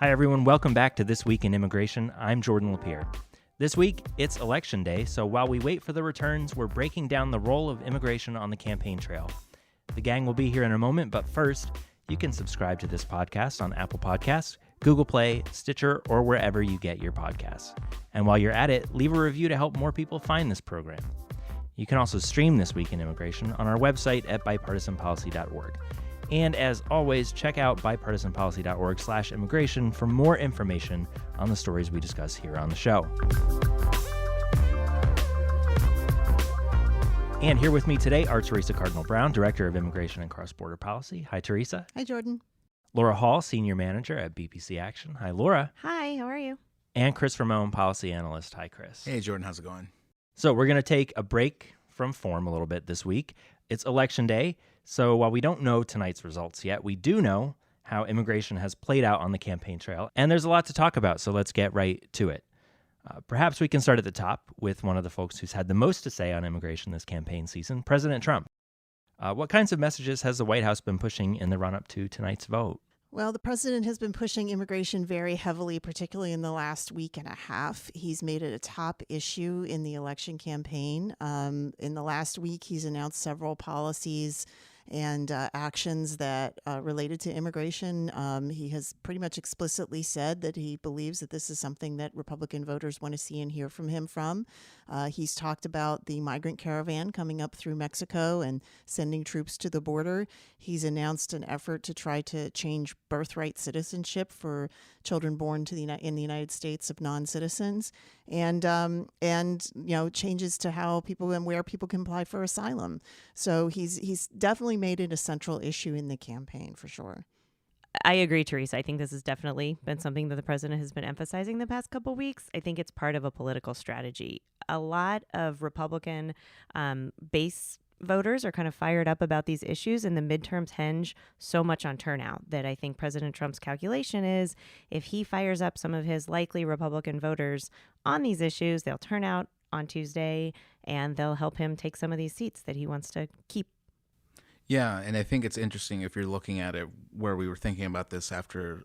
Hi, everyone. Welcome back to This Week in Immigration. I'm Jordan LaPier. This week, it's Election Day, so while we wait for the returns, we're breaking down the role of immigration on the campaign trail. The gang will be here in a moment, but first, you can subscribe to this podcast on Apple Podcasts, Google Play, Stitcher, or wherever you get your podcasts. And while you're at it, leave a review to help more people find this program. You can also stream This Week in Immigration on our website at bipartisanpolicy.org. And as always, check out bipartisanpolicy.org/immigration for more information on the stories we discuss here on the show. And here with me today are Theresa Cardinal Brown, Director of Immigration and Cross-Border Policy. Hi, Theresa. Hi, Jordan. Laura Hall, Senior Manager at BPC Action. Hi, Laura. Hi, how are you? And Cris Ramón, Policy Analyst. Hi, Cris. Hey, Jordan. How's it going? So we're going to take a break from form a little bit this week. It's Election Day, so while we don't know tonight's results yet, we do know how immigration has played out on the campaign trail, and there's a lot to talk about, so let's get right to it. Perhaps we can start at the top with one of the folks who's had the most to say on immigration this campaign season, President Trump. What kinds of messages has the White House been pushing in the run-up to tonight's vote? Well, the president has been pushing immigration very heavily, particularly in the last week and a half. He's made it a top issue in the election campaign. In the last week, he's announced several policies and actions that related to immigration. He has pretty much explicitly said that he believes that this is something that Republican voters want to see and hear from him from. He's talked about the migrant caravan coming up through Mexico and sending troops to the border. He's announced an effort to try to change birthright citizenship for children born to in the United States of non-citizens, and changes to how people and where people can apply for asylum. So he's definitely made it a central issue in the campaign for sure. I agree, Theresa. I think this has definitely been something that the president has been emphasizing the past couple of weeks. I think it's part of a political strategy. A lot of Republican base voters are kind of fired up about these issues, and the midterms hinge so much on turnout that I think President Trump's calculation is if he fires up some of his likely Republican voters on these issues, they'll turn out on Tuesday and they'll help him take some of these seats that he wants to keep. Yeah, and I think it's interesting if you're looking at it where we were thinking about this after,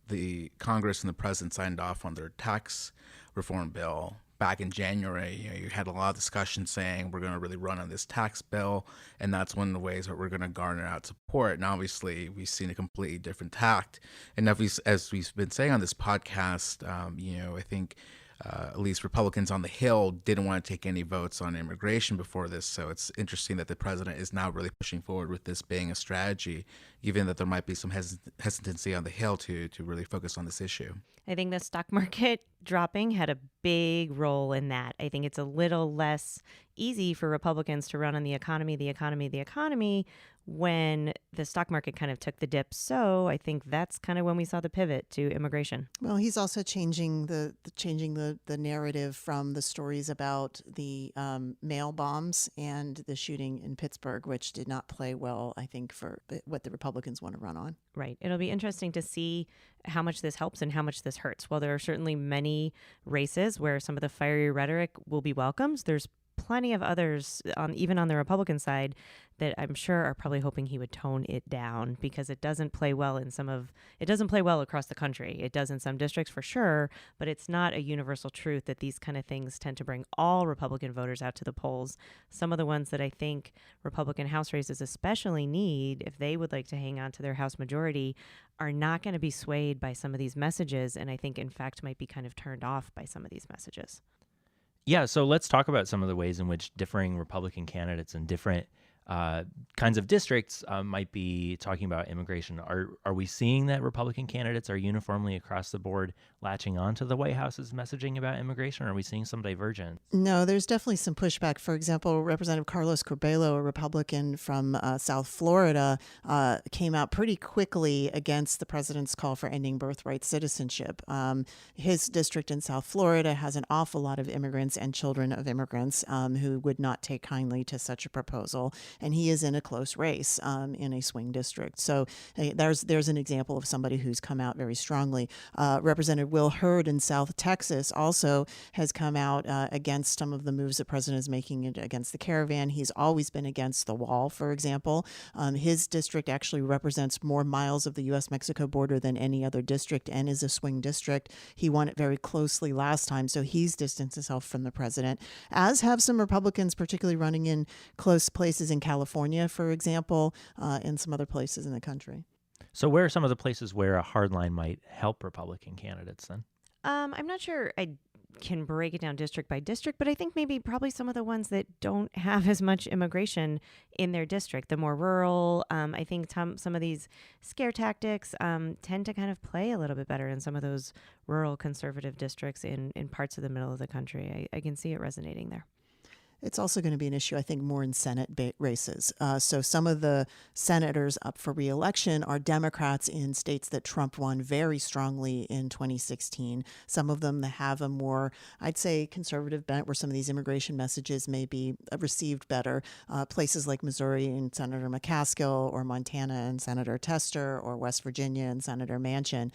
the Congress and the president signed off on their tax reform bill back in January. You had a lot of discussion saying we're going to really run on this tax bill, and that's one of the ways that we're going to garner out support. And obviously, we've seen a completely different tact. And as we've been saying on this podcast, I think at least Republicans on the Hill didn't want to take any votes on immigration before this. So it's interesting that the president is now really pushing forward with this being a strategy, even that there might be some hesitancy on the Hill to really focus on this issue. I think the stock market dropping had a big role in that. I think it's a little less easy for Republicans to run on the economy when the stock market kind of took the dip. So I think that's kind of when we saw the pivot to immigration. Well, he's also changing the narrative from the stories about the mail bombs and the shooting in Pittsburgh, which did not play well, I think, for what the Republicans want to run on. Right. It'll be interesting to see how much this helps and how much this hurts. While there are certainly many races where some of the fiery rhetoric will be welcomed, there's plenty of others, even on the Republican side, that I'm sure are probably hoping he would tone it down because it doesn't play well across the country. It does in some districts for sure, but it's not a universal truth that these kind of things tend to bring all Republican voters out to the polls. Some of the ones that I think Republican House races especially need, if they would like to hang on to their House majority, are not going to be swayed by some of these messages, and I think in fact might be kind of turned off by some of these messages. Yeah, so let's talk about some of the ways in which differing Republican candidates in different kinds of districts might be talking about immigration. Are we seeing that Republican candidates are uniformly across the board latching on to the White House's messaging about immigration, or are we seeing some divergence? No, there's definitely some pushback. For example, Representative Carlos Curbelo, a Republican from South Florida, came out pretty quickly against the president's call for ending birthright citizenship. His district in South Florida has an awful lot of immigrants and children of immigrants who would not take kindly to such a proposal. and he is in a close race in a swing district. So there's an example of somebody who's come out very strongly. Representative Will Hurd in South Texas also has come out against some of the moves the president is making against the Caravan. He's always been against the wall, for example. His district actually represents more miles of the U.S.-Mexico border than any other district and is a swing district. He won it very closely last time, so he's distanced himself from the president, as have some Republicans, particularly running in close places in California, for example, and some other places in the country. So where are some of the places where a hard line might help Republican candidates then? I'm not sure I can break it down district by district, but I think maybe probably some of the ones that don't have as much immigration in their district, the more rural. I think some of these scare tactics tend to kind of play a little bit better in some of those rural conservative districts in parts of the middle of the country. I can see it resonating there. It's also going to be an issue, I think, more in Senate races. So some of the senators up for re-election are Democrats in states that Trump won very strongly in 2016. Some of them that have a more, I'd say, conservative bent, where some of these immigration messages may be received better. Places like Missouri and Senator McCaskill, or Montana and Senator Tester, or West Virginia and Senator Manchin.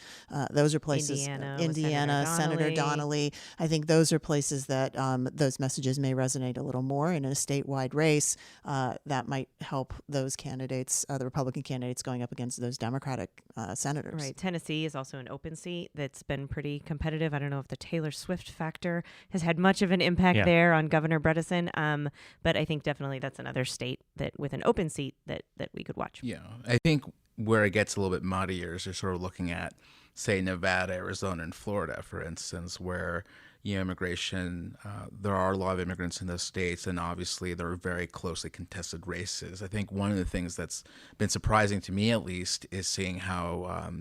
Those are places. Indiana, Senator Donnelly. I think those are places that those messages may resonate a little more. And in a statewide race, that might help those candidates, the Republican candidates going up against those Democratic senators. Right. Tennessee is also an open seat that's been pretty competitive. I don't know if the Taylor Swift factor has had much of an impact there on Governor Bredesen, but I think definitely that's another state that with an open seat that we could watch. Yeah, I think where it gets a little bit muddier is you're sort of looking at, say, Nevada, Arizona, and Florida, for instance, where immigration, there are a lot of immigrants in those states, and obviously there are very closely contested races. I think one of the things that's been surprising to me, at least, is seeing how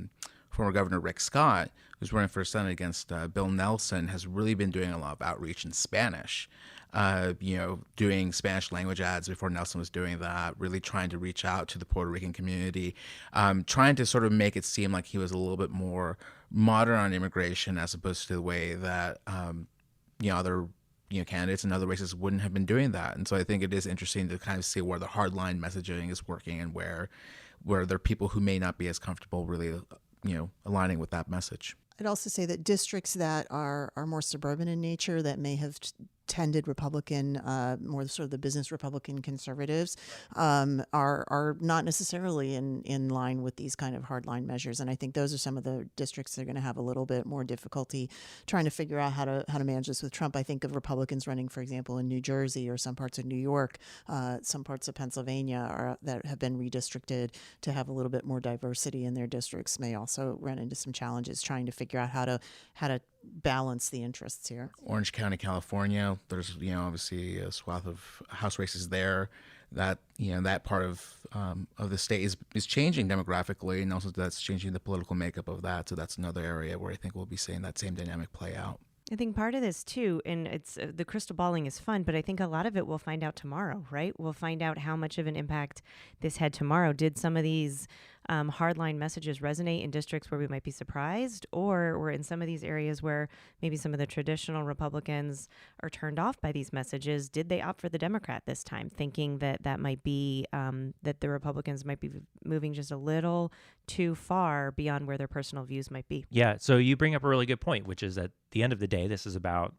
former Governor Rick Scott, who's running for Senate against Bill Nelson, has really been doing a lot of outreach in Spanish. Doing Spanish language ads before Nelson was doing that, really trying to reach out to the Puerto Rican community, trying to sort of make it seem like he was a little bit more modern on immigration as opposed to the way that, other candidates in other races wouldn't have been doing that. And so I think it is interesting to kind of see where the hardline messaging is working and where there are people who may not be as comfortable really, aligning with that message. I'd also say that districts that are more suburban in nature, that may have tended Republican, more sort of the business Republican conservatives, are not necessarily in line with these kind of hardline measures. And I think those are some of the districts that are going to have a little bit more difficulty trying to figure out how to manage this with Trump. I think of Republicans running, for example, in New Jersey or some parts of New York, some parts of Pennsylvania that have been redistricted to have a little bit more diversity in their districts may also run into some challenges trying to figure out how to balance the interests here. Orange County, California, there's obviously a swath of House races there. That that part of the state is changing demographically, and also that's changing the political makeup of that. So that's another area where I think we'll be seeing that same dynamic play out. I think part of this too, and it's the crystal balling is fun, but I think a lot of it we'll find out tomorrow, right? We'll find out how much of an impact this had tomorrow. Did some of these hardline messages resonate in districts where we might be surprised, or were in some of these areas where maybe some of the traditional Republicans are turned off by these messages? Did they opt for the Democrat this time, thinking that might be that the Republicans might be moving just a little too far beyond where their personal views might be? Yeah, so you bring up a really good point, which is at the end of the day, this is about,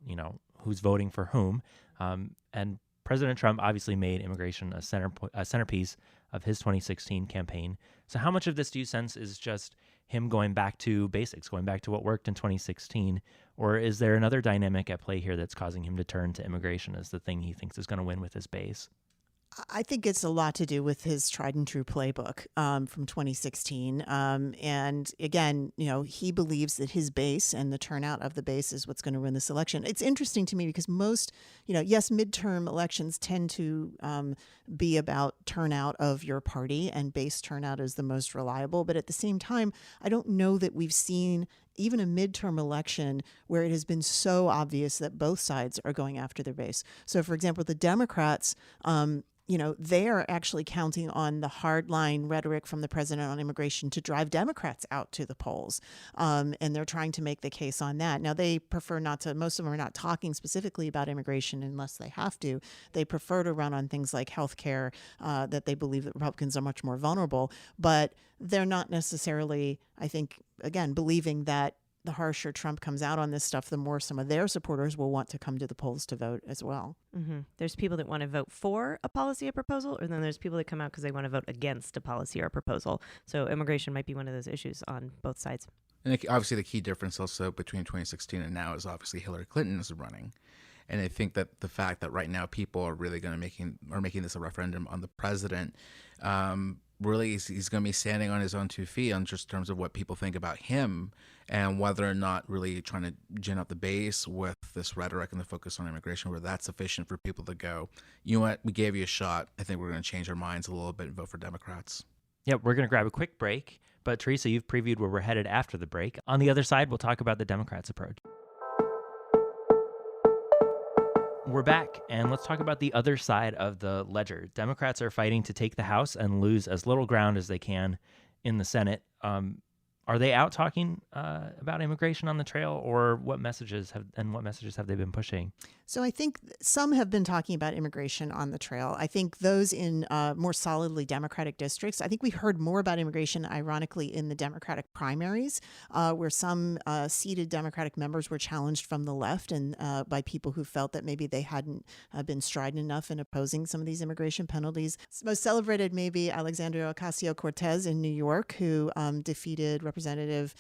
who's voting for whom. And President Trump obviously made immigration a centerpiece of his 2016 campaign. So how much of this do you sense is just him going back to basics, going back to what worked in 2016? Or is there another dynamic at play here that's causing him to turn to immigration as the thing he thinks is going to win with his base? I think it's a lot to do with his tried and true playbook from 2016. And again, he believes that his base and the turnout of the base is what's going to win this election. It's interesting to me because most, yes, midterm elections tend to be about turnout of your party, and base turnout is the most reliable. But at the same time, I don't know that we've seen even a midterm election where it has been so obvious that both sides are going after their base. So, for example, the Democrats, they are actually counting on the hardline rhetoric from the president on immigration to drive Democrats out to the polls. And they're trying to make the case on that. Now, they prefer not to, most of them are not talking specifically about immigration unless they have to. They prefer to run on things like health care, that they believe that Republicans are much more vulnerable. But they're not necessarily, I think, again, believing that the harsher Trump comes out on this stuff, the more some of their supporters will want to come to the polls to vote as well. Mm-hmm. There's people that want to vote for a policy or proposal, or then there's people that come out because they want to vote against a policy or a proposal. So immigration might be one of those issues on both sides. And obviously the key difference also between 2016 and now is obviously Hillary Clinton is running. And I think that the fact that right now people are really going to making this a referendum on the president, really he's going to be standing on his own 2 feet on just terms of what people think about him and whether or not really trying to gin up the base with this rhetoric and the focus on immigration, where that's sufficient for people to go, you know what, we gave you a shot. I think we're going to change our minds a little bit and vote for Democrats. Yeah, we're going to grab a quick break. But Theresa, you've previewed where we're headed after the break. On the other side, we'll talk about the Democrats' approach. We're back, and let's talk about the other side of the ledger. Democrats are fighting to take the House and lose as little ground as they can in the Senate. Are they out talking about immigration on the trail, or what messages have they been pushing? So I think some have been talking about immigration on the trail. I think those in more solidly Democratic districts, I think we heard more about immigration, ironically, in the Democratic primaries, where some seated Democratic members were challenged from the left and by people who felt that maybe they hadn't been strident enough in opposing some of these immigration penalties. Most celebrated maybe Alexandria Ocasio-Cortez in New York, who defeated Representative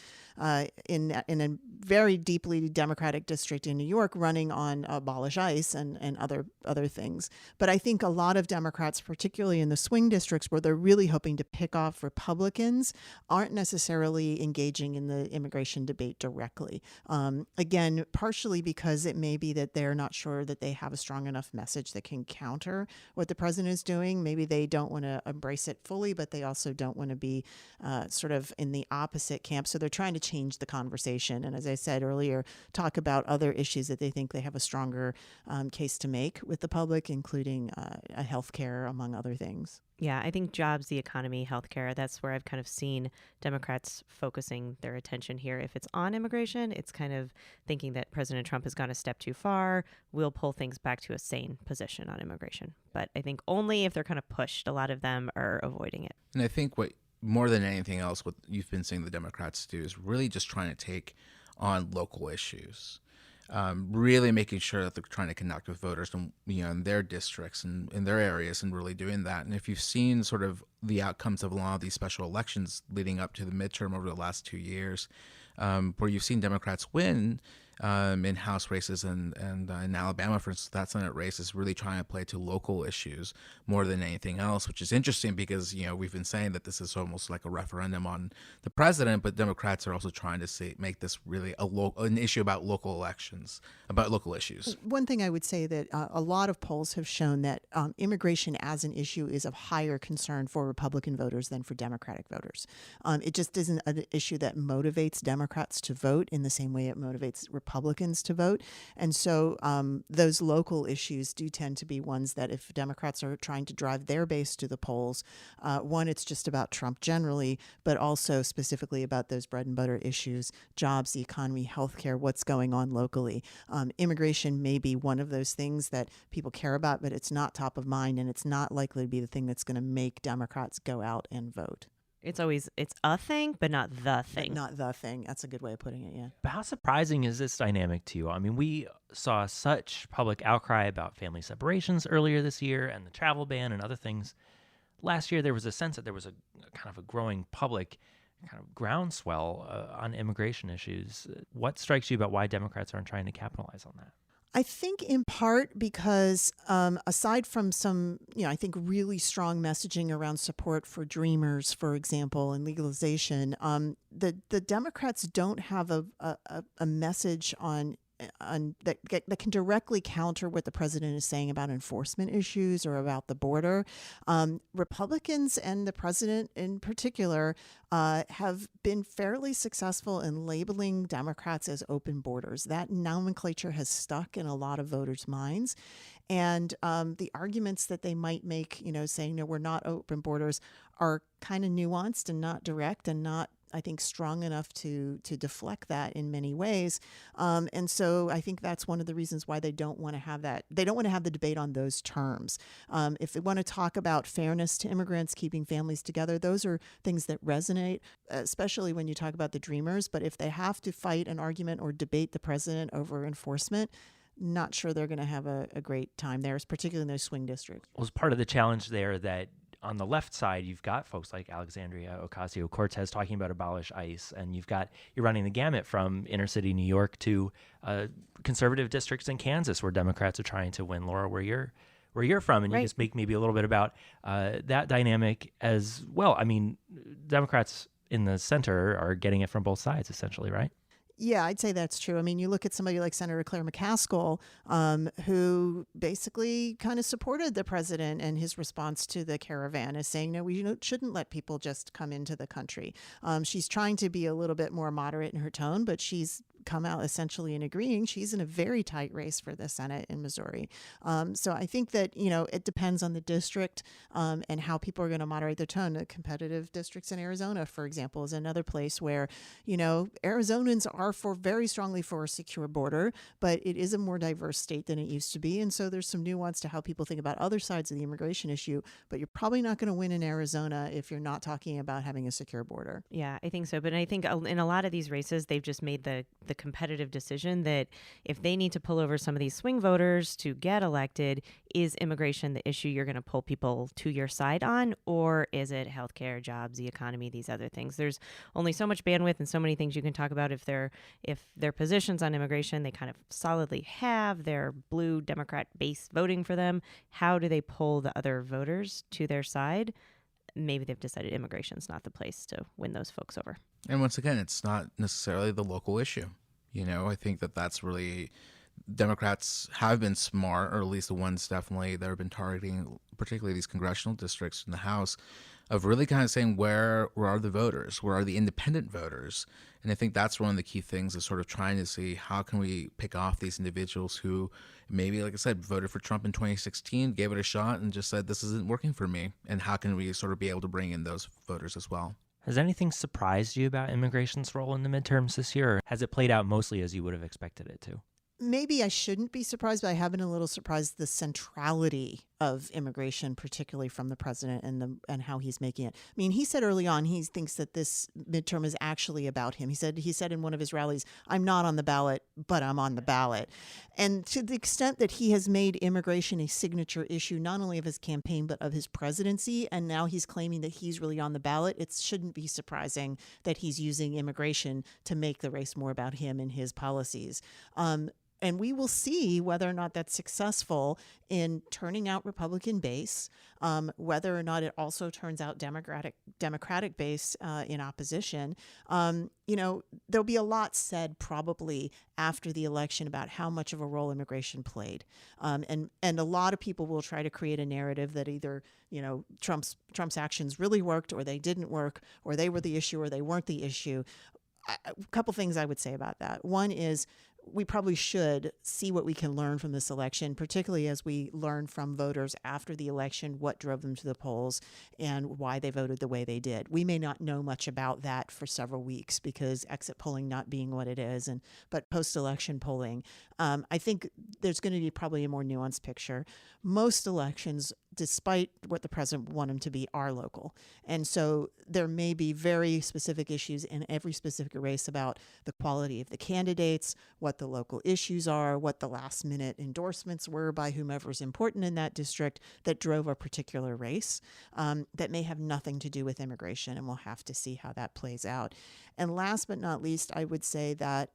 in a very deeply Democratic district in New York, running on abolish ICE and other things. But I think a lot of Democrats, particularly in the swing districts where they're really hoping to pick off Republicans, aren't necessarily engaging in the immigration debate directly. Again, partially because it may be that they're not sure that they have a strong enough message that can counter what the president is doing. Maybe they don't want to embrace it fully, but they also don't want to be sort of in the opposite camp. So they're trying to change the conversation. And as I said earlier, talk about other issues that they think they have a stronger case to make with the public, including healthcare, among other things. Yeah, I think jobs, the economy, healthcare, that's where I've kind of seen Democrats focusing their attention here. If it's on immigration, it's kind of thinking that President Trump has gone a step too far. We'll pull things back to a sane position on immigration. But I think only if they're kind of pushed, a lot of them are avoiding it. And I think what more than anything else, what you've been seeing the Democrats do is really just trying to take on local issues. Really making sure that they're trying to connect with voters in their districts and in their areas, and really doing that. And if you've seen sort of the outcomes of a lot of these special elections leading up to the midterm over the last 2 years, where you've seen Democrats win in House races and in Alabama, for instance, that Senate race is really trying to play to local issues more than anything else, which is interesting because, we've been saying that this is almost like a referendum on the president, but Democrats are also trying to make this really an issue about local elections, about local issues. One thing I would say that a lot of polls have shown that immigration as an issue is of higher concern for Republican voters than for Democratic voters. It just isn't an issue that motivates Democrats to vote in the same way it motivates Republicans to vote. And so those local issues do tend to be ones that if Democrats are trying to drive their base to the polls, one, it's just about Trump generally, but also specifically about those bread and butter issues, jobs, the economy, healthcare, what's going on locally. Immigration may be one of those things that people care about, but it's not top of mind, and it's not likely to be the thing that's going to make Democrats go out and vote. It's a thing, but not the thing. Not the thing. That's a good way of putting it, yeah. But how surprising is this dynamic to you? I mean, we saw such public outcry about family separations earlier this year and the travel ban and other things. Last year, there was a sense that there was a kind of a growing public kind of groundswell on immigration issues. What strikes you about why Democrats aren't trying to capitalize on that? I think in part because aside from some, I think really strong messaging around support for Dreamers, for example, and legalization, the Democrats don't have a message on that can directly counter what the president is saying about enforcement issues or about the border. Republicans and the president in particular have been fairly successful in labeling Democrats as open borders. That nomenclature has stuck in a lot of voters' minds. And the arguments that they might make, saying, no, we're not open borders, are kind of nuanced and not direct and not, I think, strong enough to deflect that in many ways. And so I think that's one of the reasons why they don't want to have that. They don't want to have the debate on those terms. If they want to talk about fairness to immigrants, keeping families together, those are things that resonate, especially when you talk about the Dreamers. But if they have to fight an argument or debate the president over enforcement, not sure they're going to have a great time there, particularly in those swing districts. Was part of the challenge there that on the left side, you've got folks like Alexandria Ocasio-Cortez talking about abolish ICE, and you're running the gamut from inner city New York to conservative districts in Kansas where Democrats are trying to win. Laura, where you're from, and you can speak maybe a little bit about that dynamic as well. I mean, Democrats in the center are getting it from both sides, essentially, right? Yeah, I'd say that's true. I mean, you look at somebody like Senator Claire McCaskill, who basically kind of supported the president and his response to the Caravan as saying, no, we shouldn't let people just come into the country. She's trying to be a little bit more moderate in her tone, but she's come out essentially in agreeing she's in a very tight race for the Senate in Missouri. So I think that, it depends on the district and how people are going to moderate their tone. The competitive districts in Arizona, for example, is another place where, Arizonans are very strongly for a secure border, but it is a more diverse state than it used to be. And so there's some nuance to how people think about other sides of the immigration issue, but you're probably not going to win in Arizona if you're not talking about having a secure border. Yeah, I think so. But I think in a lot of these races, they've just made the competitive decision that if they need to pull over some of these swing voters to get elected, is immigration the issue you're going to pull people to your side on, or is it healthcare, jobs, the economy, these other things? There's only so much bandwidth and so many things you can talk about if their positions on immigration they kind of solidly have their blue Democrat base voting for them. How do they pull the other voters to their side? Maybe they've decided immigration's not the place to win those folks over. And once again, it's not necessarily the local issue. I think that's really, Democrats have been smart, or at least the ones definitely that have been targeting particularly these congressional districts in the House, of really kind of saying where are the voters, where are the independent voters. And I think that's one of the key things, is sort of trying to see how can we pick off these individuals who maybe, like I said, voted for Trump in 2016, gave it a shot and just said, this isn't working for me. And how can we sort of be able to bring in those voters as well? Has anything surprised you about immigration's role in the midterms this year, or has it played out mostly as you would have expected it to? Maybe I shouldn't be surprised, but I have been a little surprised the centrality of immigration, particularly from the president and how he's making it. I mean, he said early on he thinks that this midterm is actually about him. He said in one of his rallies, "I'm not on the ballot, but I'm on the ballot." And to the extent that he has made immigration a signature issue, not only of his campaign but of his presidency, and now he's claiming that he's really on the ballot, it shouldn't be surprising that he's using immigration to make the race more about him and his policies. And we will see whether or not that's successful in turning out Republican base, whether or not it also turns out Democratic base in opposition. There'll be a lot said probably after the election about how much of a role immigration played. And a lot of people will try to create a narrative that either, Trump's actions really worked, or they didn't work, or they were the issue, or they weren't the issue. A couple things I would say about that. One is, we probably should see what we can learn from this election, particularly as we learn from voters after the election what drove them to the polls and why they voted the way they did. We may not know much about that for several weeks because exit polling not being what it is, but post-election polling, I think there's going to be probably a more nuanced picture. Most elections, despite what the president want them to be, are local. And so there may be very specific issues in every specific race about the quality of the candidates, what the local issues are, what the last minute endorsements were by whomever's important in that district that drove a particular race, that may have nothing to do with immigration, and we'll have to see how that plays out. And last but not least, I would say that,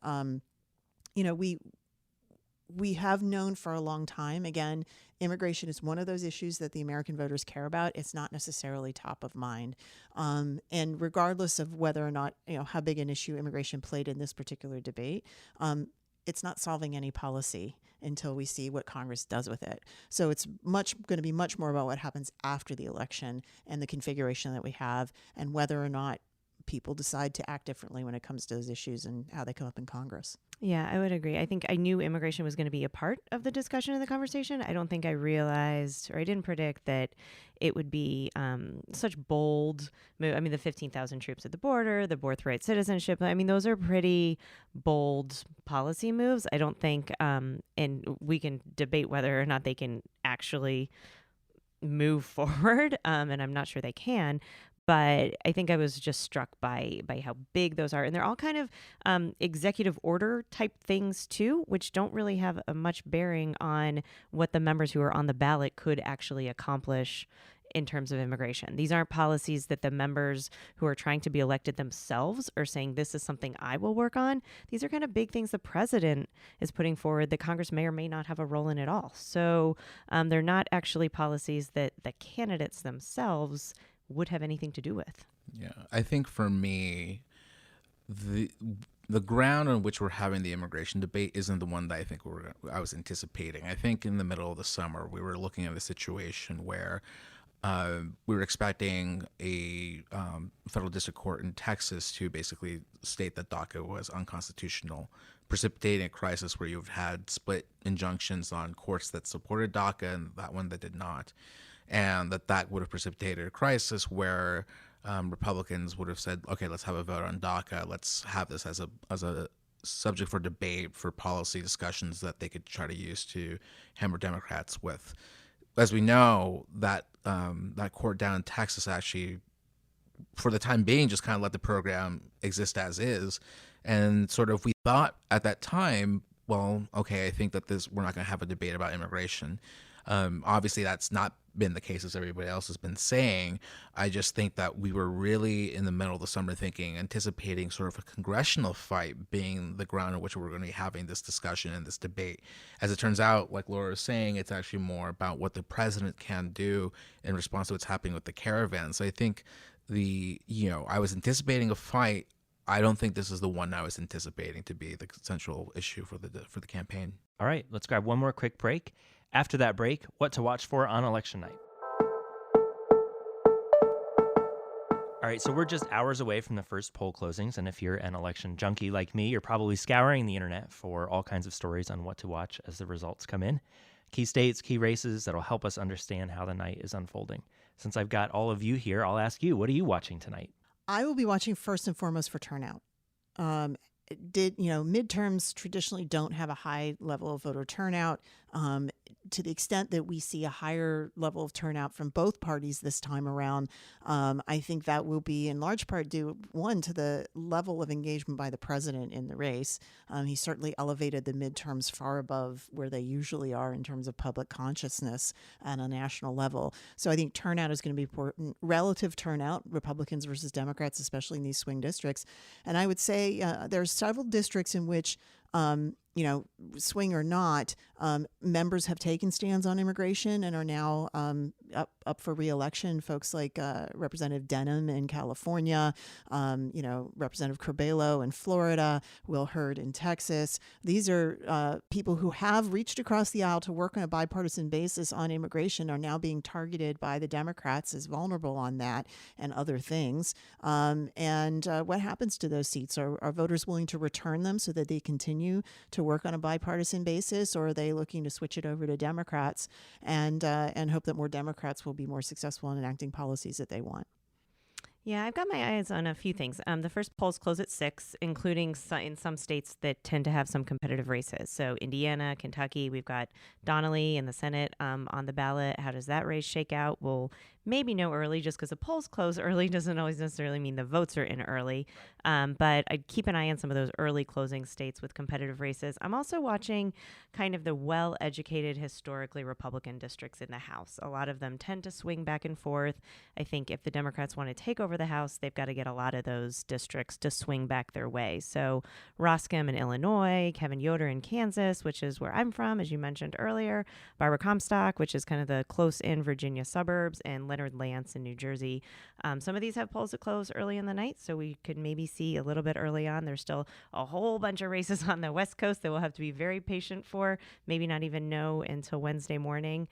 we have known for a long time, again, immigration is one of those issues that the American voters care about. It's not necessarily top of mind. And regardless of whether or not, how big an issue immigration played in this particular debate, it's not solving any policy until we see what Congress does with it. So it's going to be much more about what happens after the election and the configuration that we have, and whether or not people decide to act differently when it comes to those issues and how they come up in Congress. Yeah, I would agree. I think I knew immigration was going to be a part of the discussion and the conversation. I don't think I realized, or I didn't predict that it would be such bold move. I mean, the 15,000 troops at the border, the birthright citizenship. I mean, those are pretty bold policy moves. I don't think, and we can debate whether or not they can actually move forward, and I'm not sure they can. But I think I was just struck by how big those are. And they're all kind of executive order type things, too, which don't really have a much bearing on what the members who are on the ballot could actually accomplish in terms of immigration. These aren't policies that the members who are trying to be elected themselves are saying, this is something I will work on. These are kind of big things the president is putting forward that Congress may or may not have a role in at all. So they're not actually policies that the candidates themselves would have anything to do with. Yeah, I think for me, the ground on which we're having the immigration debate isn't the one that I think I was anticipating. I think in the middle of the summer, we were looking at a situation where we were expecting a federal district court in Texas to basically state that DACA was unconstitutional, precipitating a crisis where you've had split injunctions on courts that supported DACA and that one that did not. And that would have precipitated a crisis where Republicans would have said, okay, let's have a vote on DACA. Let's have this as a subject for debate, for policy discussions that they could try to use to hammer Democrats with. As we know, that court down in Texas actually, for the time being, just kind of let the program exist as is. And sort of we thought at that time, well, okay, I think that we're not going to have a debate about immigration. Obviously, that's not been the case as everybody else has been saying. I just think that we were really in the middle of the summer anticipating sort of a congressional fight being the ground on which we're going to be having this discussion and this debate. As it turns out, like Laura was saying, it's actually more about what the president can do in response to what's happening with the Caravan. So I think I was anticipating a fight. I don't think this is the one I was anticipating to be the central issue for the campaign. All right, let's grab one more quick break. After that break, what to watch for on election night. All right, so we're just hours away from the first poll closings, and if you're an election junkie like me, you're probably scouring the internet for all kinds of stories on what to watch as the results come in. Key states, key races that'll help us understand how the night is unfolding. Since I've got all of you here, I'll ask you, what are you watching tonight? I will be watching first and foremost for turnout. Midterms traditionally don't have a high level of voter turnout. To the extent that we see a higher level of turnout from both parties this time around, I think that will be in large part due, one, to the level of engagement by the president in the race. He certainly elevated the midterms far above where they usually are in terms of public consciousness at a national level. So I think turnout is going to be important. Relative turnout, Republicans versus Democrats, especially in these swing districts. And I would say there's several districts in which swing or not, members have taken stands on immigration and are now up for re-election. Folks like Representative Denham in California, Representative Curbelo in Florida, Will Hurd in Texas. These are people who have reached across the aisle to work on a bipartisan basis on immigration, are now being targeted by the Democrats as vulnerable on that and other things. And what happens to those seats? Are voters willing to return them so that they continue to work on a bipartisan basis, or are they looking to switch it over to Democrats and hope that more Democrats will be more successful in enacting policies that they want? Yeah, I've got my eyes on a few things. The first polls close at 6, including in some states that tend to have some competitive races. So Indiana, Kentucky, we've got Donnelly in the Senate on the ballot. How does that race shake out? We'll maybe know early. Just because the polls close early doesn't always necessarily mean the votes are in early. But I'd keep an eye on some of those early closing states with competitive races. I'm also watching kind of the well-educated, historically Republican districts in the House. A lot of them tend to swing back and forth. I think if the Democrats want to take over the House, they've got to get a lot of those districts to swing back their way. So Roscoe in Illinois, Kevin Yoder in Kansas, which is where I'm from, as you mentioned earlier, Barbara Comstock, which is kind of the close-in Virginia suburbs, and Leonard Lance in New Jersey. Some of these have polls that close early in the night, so we could maybe see a little bit early on. There's still a whole bunch of races on the West Coast that we'll have to be very patient for, maybe not even know until Wednesday morning.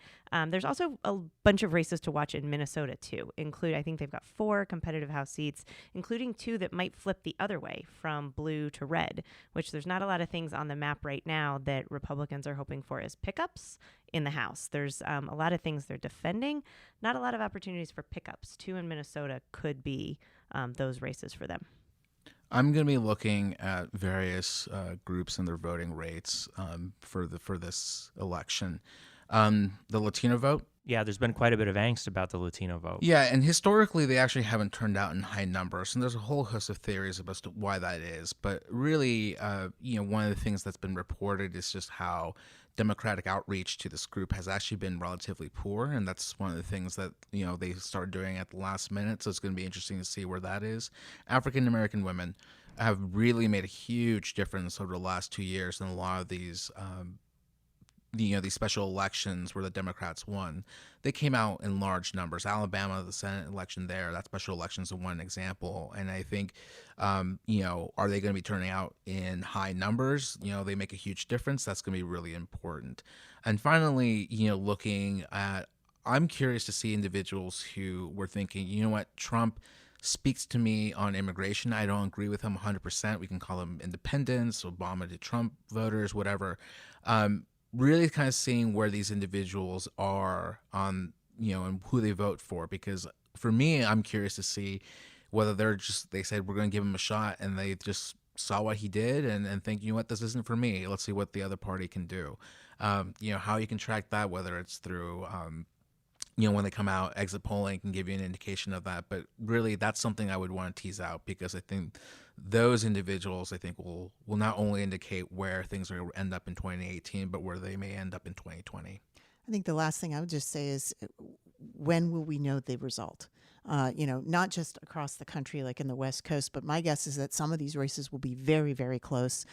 There's also a bunch of races to watch in Minnesota, too. I think they've got 4 competitive competitive House seats, including 2 that might flip the other way from blue to red, which there's not a lot of things on the map right now that Republicans are hoping for as pickups in the House. There's a lot of things they're defending, not a lot of opportunities for pickups. 2 in Minnesota could be those races for them. I'm going to be looking at various groups and their voting rates for this election. The Latino vote. Yeah, there's been quite a bit of angst about the Latino vote. Yeah, and historically they actually haven't turned out in high numbers, and there's a whole host of theories as to why that is. But really, one of the things that's been reported is just how Democratic outreach to this group has actually been relatively poor, and that's one of the things that they started doing at the last minute. So it's going to be interesting to see where that is. African American women have really made a huge difference over the last 2 years in a lot of these these special elections where the Democrats won. They came out in large numbers. Alabama, the Senate election there, that special election is one example. And I think, are they going to be turning out in high numbers? They make a huge difference. That's going to be really important. And finally, looking at, I'm curious to see individuals who were thinking, you know what, Trump speaks to me on immigration. I don't agree with him 100%. We can call them independents, Obama to Trump voters, whatever. Really kind of seeing where these individuals are on, and who they vote for. Because for me, I'm curious to see whether they said, we're going to give him a shot, and they just saw what he did and think, this isn't for me. Let's see what the other party can do. How you can track that, whether it's through, when they come out, exit polling can give you an indication of that. But really, that's something I would want to tease out, because I think those individuals, will not only indicate where things are going to end up in 2018, but where they may end up in 2020. I think the last thing I would just say is, when will we know the result? Not just across the country like in the West Coast, but my guess is that some of these races will be very, very close,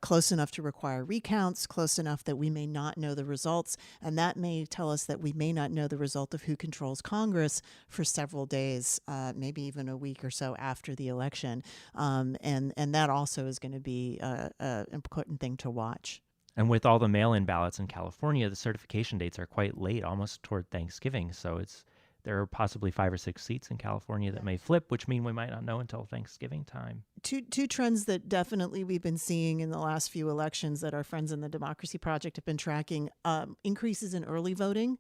close enough to require recounts, close enough that we may not know the results. And that may tell us that we may not know the result of who controls Congress for several days, maybe even a week or so after the election. And that also is going to be an important thing to watch. And with all the mail-in ballots in California, the certification dates are quite late, almost toward Thanksgiving. So there are possibly 5 or 6 seats in California that may flip, which mean we might not know until Thanksgiving time. Two trends that definitely we've been seeing in the last few elections that our friends in the Democracy Project have been tracking: increases in early voting,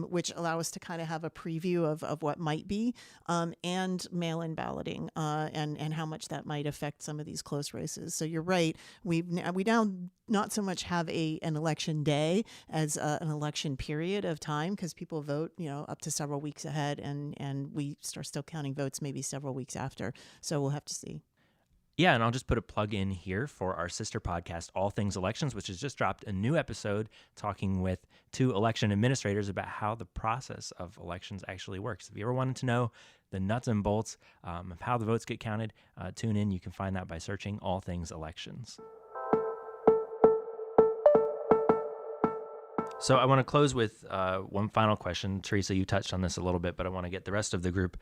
which allow us to kind of have a preview of what might be, and mail-in balloting, and how much that might affect some of these close races. So you're right. We now not so much have an election day as an election period of time, because people vote, up to several weeks ahead, and we start still counting votes maybe several weeks after. So we'll have to see. Yeah, and I'll just put a plug in here for our sister podcast, All Things Elections, which has just dropped a new episode talking with 2 election administrators about how the process of elections actually works. If you ever wanted to know the nuts and bolts of how the votes get counted, tune in. You can find that by searching All Things Elections. So I want to close with one final question. Theresa, you touched on this a little bit, but I want to get the rest of the group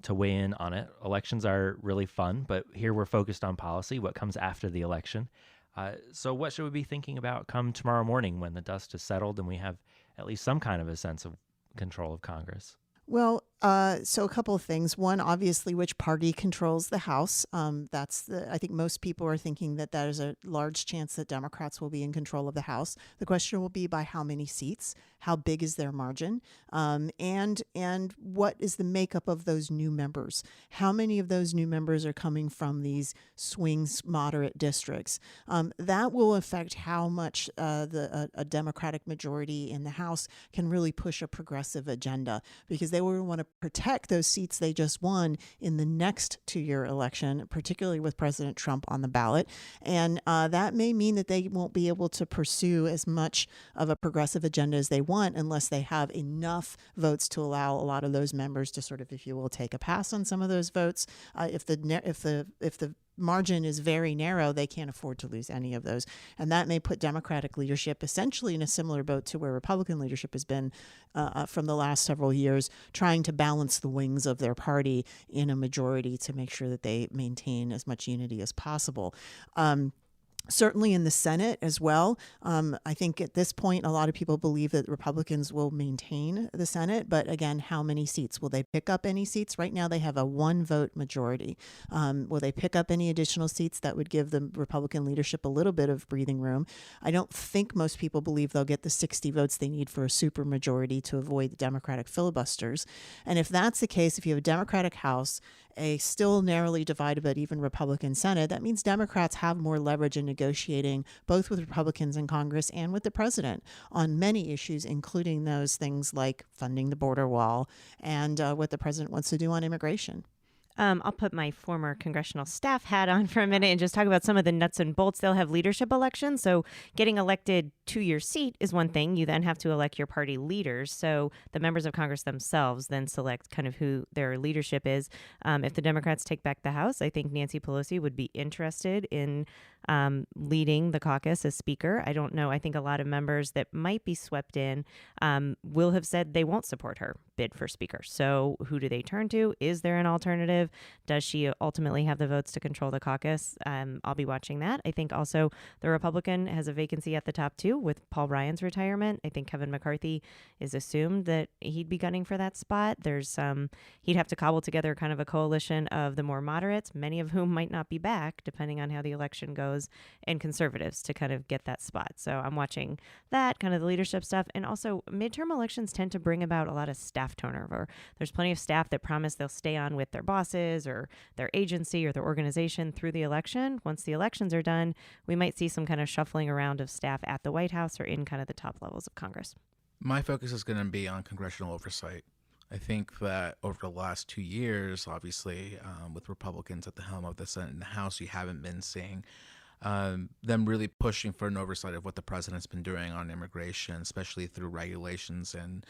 to weigh in on it. Elections are really fun, but here we're focused on policy, what comes after the election. So what should we be thinking about come tomorrow morning when the dust has settled and we have at least some kind of a sense of control of Congress? Well, so a couple of things. One, obviously, which party controls the House? I think most people are thinking that is a large chance that Democrats will be in control of the House. The question will be by how many seats, how big is their margin, and what is the makeup of those new members? How many of those new members are coming from these swing moderate districts? That will affect how much a Democratic majority in the House can really push a progressive agenda, because they will want to protect those seats they just won in the next 2-year election, particularly with President Trump on the ballot. And that may mean that they won't be able to pursue as much of a progressive agenda as they want unless they have enough votes to allow a lot of those members to sort of, if you will, take a pass on some of those votes. If the margin is very narrow, they can't afford to lose any of those. And that may put Democratic leadership essentially in a similar boat to where Republican leadership has been from the last several years, trying to balance the wings of their party in a majority to make sure that they maintain as much unity as possible. Certainly in the Senate as well. I think at this point, a lot of people believe that Republicans will maintain the Senate. But again, how many seats? Will they pick up any seats? Right now, they have a 1-vote majority. Will they pick up any additional seats? That would give the Republican leadership a little bit of breathing room. I don't think most people believe they'll get the 60 votes they need for a supermajority to avoid the Democratic filibusters. And if that's the case, if you have a Democratic House, a still narrowly divided but even Republican Senate, that means Democrats have more leverage in negotiating both with Republicans in Congress and with the president on many issues, including those things like funding the border wall and what the president wants to do on immigration. I'll put my former congressional staff hat on for a minute and just talk about some of the nuts and bolts. They'll have leadership elections. So getting elected to your seat is one thing. You then have to elect your party leaders. So the members of Congress themselves then select kind of who their leadership is. If the Democrats take back the House, I think Nancy Pelosi would be interested in leading the caucus as speaker. I don't know. I think a lot of members that might be swept in will have said they won't support her bid for speaker. So who do they turn to? Is there an alternative? Does she ultimately have the votes to control the caucus? I'll be watching that. I think also the Republican has a vacancy at the top too with Paul Ryan's retirement. I think Kevin McCarthy is assumed that he'd be gunning for that spot. There's he'd have to cobble together kind of a coalition of the more moderates, many of whom might not be back depending on how the election goes, and conservatives to kind of get that spot. So I'm watching that, kind of the leadership stuff. And also midterm elections tend to bring about a lot of staff turnover. There's plenty of staff that promise they'll stay on with their bosses or their agency or their organization through the election. Once the elections are done, we might see some kind of shuffling around of staff at the White House or in kind of the top levels of Congress. My focus is going to be on congressional oversight. I think that over the last 2 years, obviously, with Republicans at the helm of the Senate and the House, you haven't been seeing them really pushing for an oversight of what the president's been doing on immigration, especially through regulations and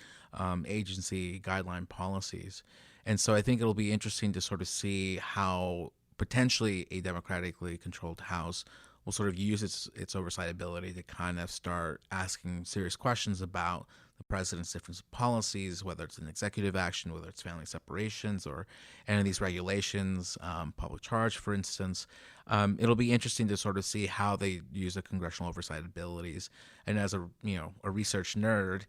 agency guideline policies. And so I think it'll be interesting to sort of see how potentially a democratically controlled House will sort of use its oversight ability to kind of start asking serious questions about the president's different policies, whether it's an executive action, whether it's family separations or any of these regulations, public charge, for instance. It'll be interesting to sort of see how they use the congressional oversight abilities. And as a research nerd,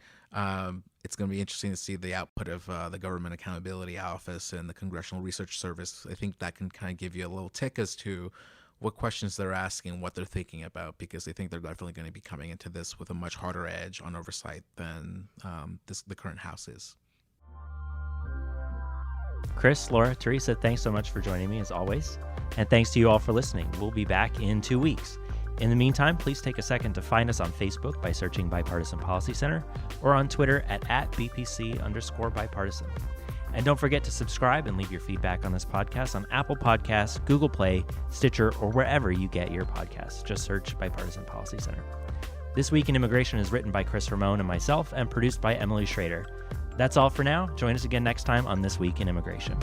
it's going to be interesting to see the output of the Government Accountability Office and the Congressional Research Service. I think that can kind of give you a little tick as to what questions they're asking, what they're thinking about, because I think they're definitely going to be coming into this with a much harder edge on oversight than the current House is. Cris, Laura, Theresa, thanks so much for joining me as always. And thanks to you all for listening. We'll be back in 2 weeks. In the meantime, please take a second to find us on Facebook by searching Bipartisan Policy Center or on Twitter at BPC_bipartisan. And don't forget to subscribe and leave your feedback on this podcast on Apple Podcasts, Google Play, Stitcher, or wherever you get your podcasts. Just search Bipartisan Policy Center. This Week in Immigration is written by Cris Ramón and myself and produced by Emily Schrader. That's all for now. Join us again next time on This Week in Immigration.